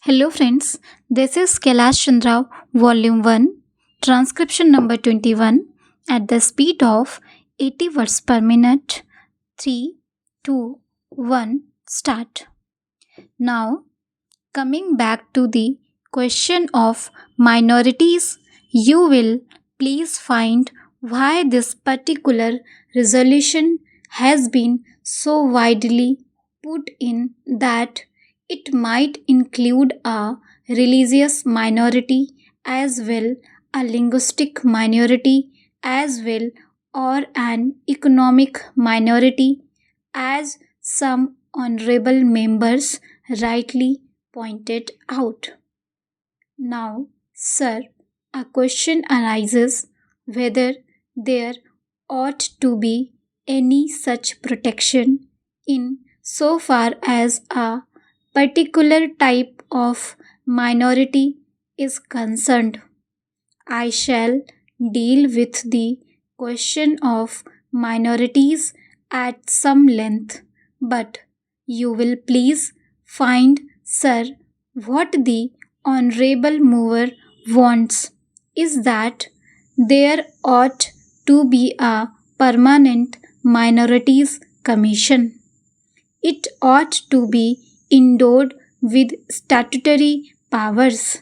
Hello friends, this is Kailash Chandra, Volume 1, Transcription number 21 at the speed of 80 words per minute. 3, 2, 1, start. Now, coming back to the question of minorities, you will please find why this particular resolution has been so widely put in that it might include a religious minority as well, a linguistic minority as well, or an economic minority, as some honorable members rightly pointed out. Now, sir, a question arises whether there ought to be any such protection in so far as a particular type of minority is concerned. I shall deal with the question of minorities at some length, but you will please find, sir, what the honorable mover wants is that there ought to be a permanent minorities commission. It ought to be endowed with statutory powers.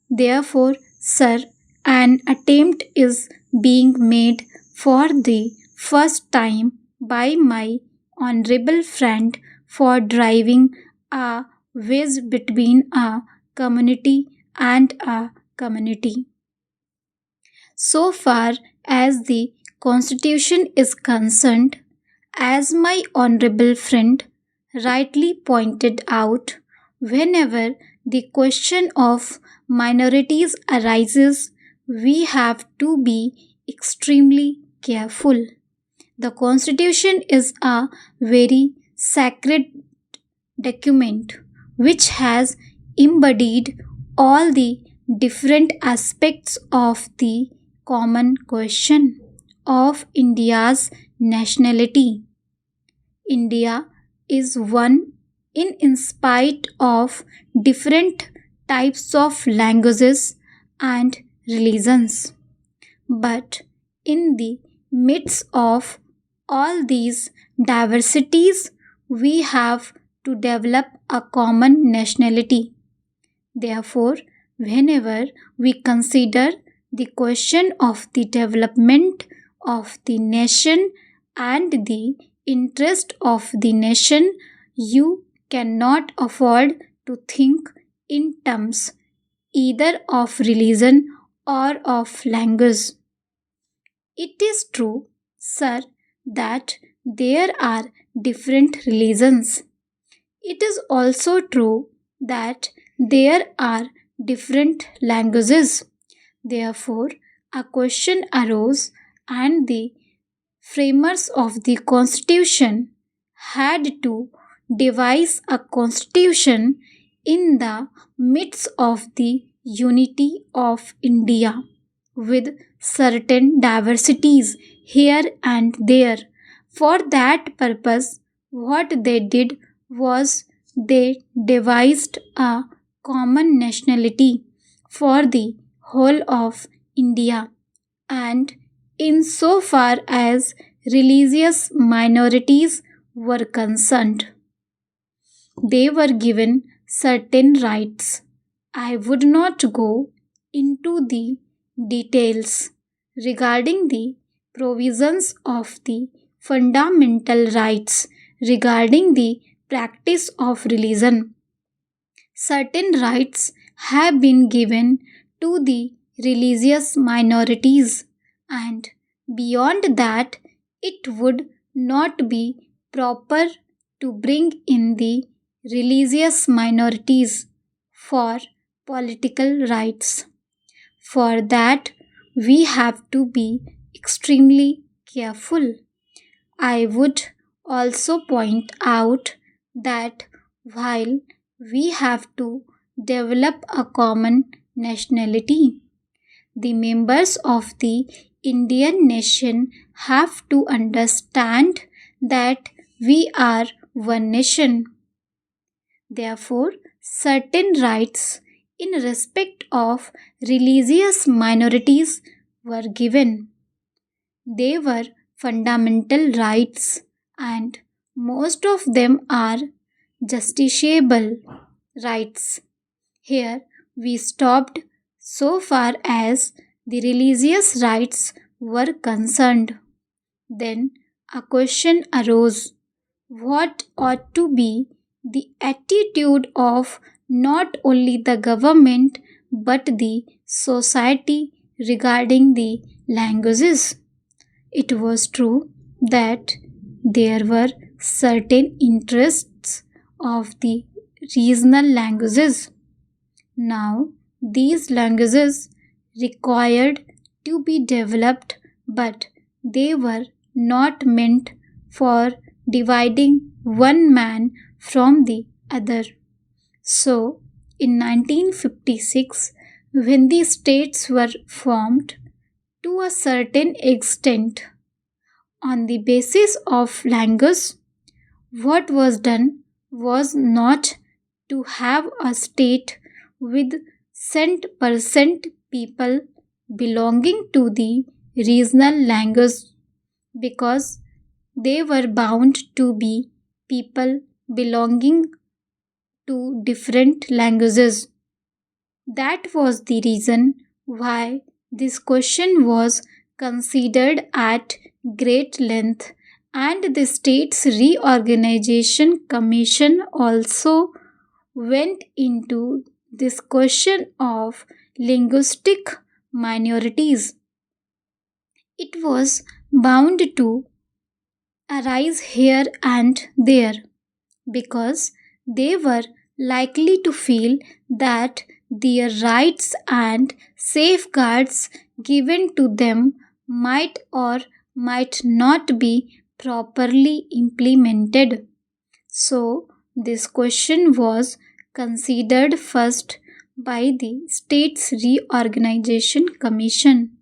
Therefore, sir, an attempt is being made for the first time by my honorable friend for driving a wedge between a community and a community. So far as the Constitution is concerned, as my honorable friend rightly pointed out, whenever the question of minorities arises, we have to be extremely careful. The Constitution is a very sacred document which has embodied all the different aspects of the common question of India's nationality. India is one in spite of different types of languages and religions. But in the midst of all these diversities, we have to develop a common nationality. Therefore, whenever we consider the question of the development of the nation and the interest of the nation, you cannot afford to think in terms either of religion or of language. It is true, sir, that there are different religions. It is also true that there are different languages. Therefore, a question arose, and the framers of the Constitution had to devise a constitution in the midst of the unity of India with certain diversities here and there. For that purpose, what they did was they devised a common nationality for the whole of India, and in so far as religious minorities were concerned, they were given certain rights. I would not go into the details regarding the provisions of the fundamental rights regarding the practice of religion. Certain rights have been given to the religious minorities, and beyond that, it would not be proper to bring in the religious minorities for political rights. For that, we have to be extremely careful. I would also point out that while we have to develop a common nationality, the members of the Indian nation have to understand that we are one nation. Therefore, certain rights in respect of religious minorities were given. They were fundamental rights, and most of them are justiciable rights. Here we stopped so far as the religious rights were concerned. Then a question arose: what ought to be the attitude of not only the government but the society regarding the languages? It was true that there were certain interests of the regional languages. Now, these languages required to be developed, but they were not meant for dividing one man from the other. So, in 1956, when the states were formed to a certain extent on the basis of language, what was done was not to have a state with cent% people belonging to the regional language, because they were bound to be people belonging to different languages. That was the reason why this question was considered at great length, and the States Reorganization Commission also went into this question of linguistic minorities. It was bound to arise here and there because they were likely to feel that their rights and safeguards given to them might or might not be properly implemented. So, this question was considered first by the States Reorganization Commission,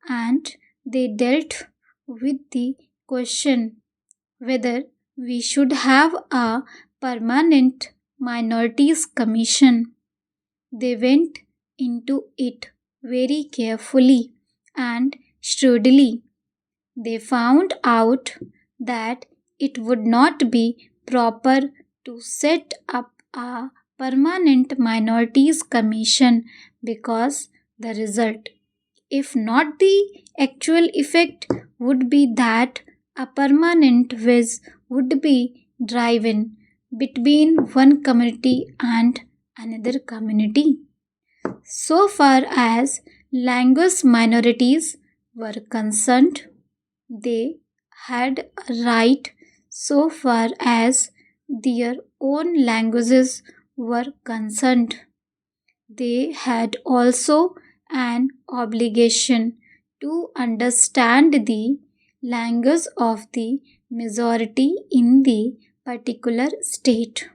and they dealt with the question whether we should have a permanent minorities commission. They went into it very carefully and shrewdly. They found out that it would not be proper to set up a permanent minorities commission because the result, if not the actual effect, would be that a permanent wedge would be driven between one community and another community. So far as language minorities were concerned, they had a right so far as their own languages were concerned. They had also an obligation to understand the language of the majority in the particular state.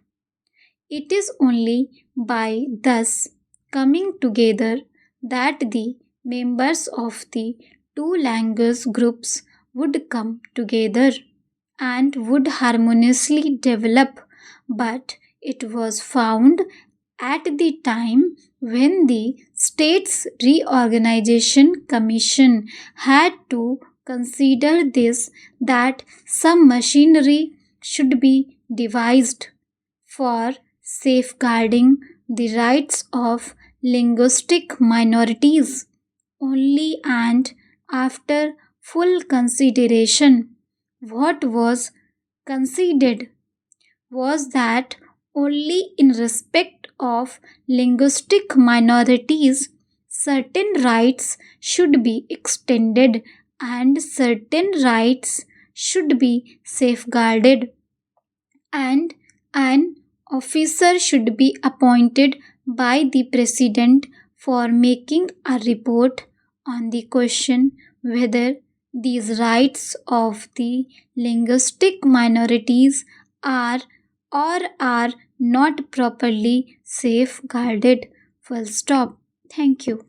It is only by thus coming together that the members of the two language groups would come together and would harmoniously develop, but it was found at the time when the States Reorganization Commission had to consider this that some machinery should be devised for safeguarding the rights of linguistic minorities only, and after full consideration, what was considered was that only in respect of linguistic minorities certain rights should be extended and certain rights should be safeguarded, and an officer should be appointed by the president for making a report on the question whether these rights of the linguistic minorities are or are not properly safeguarded. Full stop. Thank you.